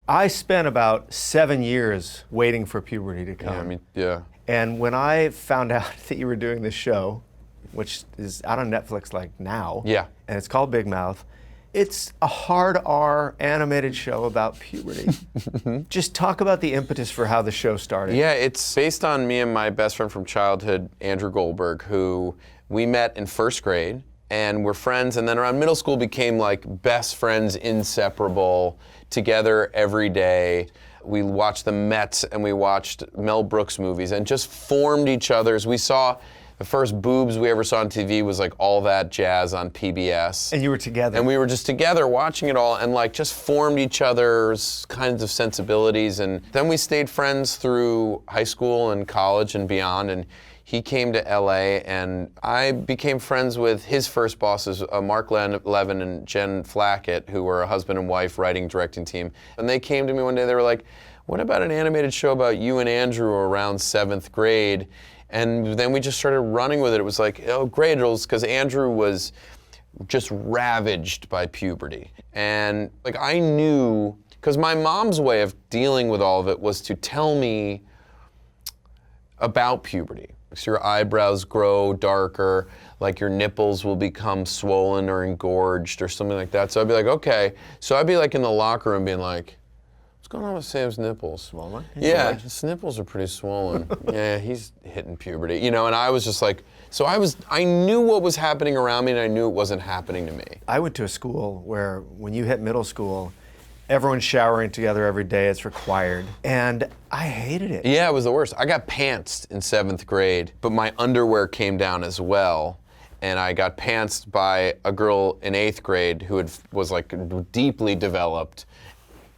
I spent about 7 years waiting for puberty to come. Yeah, I mean, yeah. And when I found out that you were doing this show, which is out on Netflix like now, Yeah. and it's called Big Mouth, it's a hard R animated show about puberty. Just talk about the impetus for how the show started. Yeah, it's based on me and my best friend from childhood, Andrew Goldberg, who we met in first grade and we're friends, and then around middle school became like best friends, inseparable, together every day. We watched the Mets and we watched Mel Brooks movies and just formed each other's. We saw the first boobs we ever saw on TV was like All That Jazz on PBS. And you were together. And we were just together watching it all and like just formed each other's kinds of sensibilities. And then we stayed friends through high school and college and beyond. And he came to LA and I became friends with his first bosses, Mark Levin and Jen Flackett, who were a husband and wife writing, directing team. And they came to me one day, they were like, what about an animated show about you and Andrew around 7th grade? And then we just started running with it. It was like, oh great, it was because Andrew was just ravaged by puberty. And like I knew, because my mom's way of dealing with all of it was to tell me about puberty. So your eyebrows grow darker, like your nipples will become swollen or engorged or something like that. So I'd be like, okay. So I'd be like in the locker room being like, what's going on with Sam's nipples? Swollen? Yeah, his nipples are pretty swollen. Yeah, he's hitting puberty. You know, and I was just like, so I knew what was happening around me and I knew it wasn't happening to me. I went to a school where when you hit middle school, everyone's showering together every day, it's required. And I hated it. Yeah, it was the worst. I got pantsed in 7th grade, but my underwear came down as well. And I got pantsed by a girl in 8th grade who was like deeply developed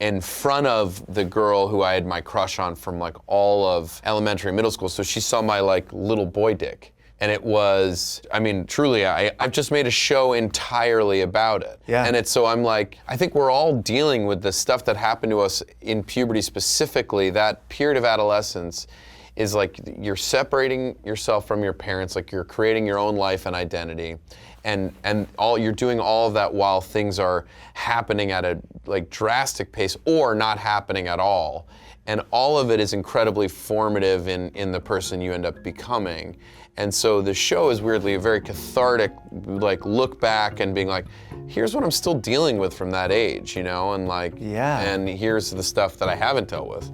in front of the girl who I had my crush on from like all of elementary and middle school. So she saw my like little boy dick. And it was, I mean, truly, I've just made a show entirely about it. Yeah. And so I'm like, I think we're all dealing with the stuff that happened to us in puberty specifically. That period of adolescence is like you're separating yourself from your parents, like you're creating your own life and identity. And you're doing all of that while things are happening at a like drastic pace or not happening at all. And all of it is incredibly formative in the person you end up becoming. And so the show is weirdly a very cathartic, like look back and being like, here's what I'm still dealing with from that age, you know, and like, yeah. and here's the stuff that I haven't dealt with.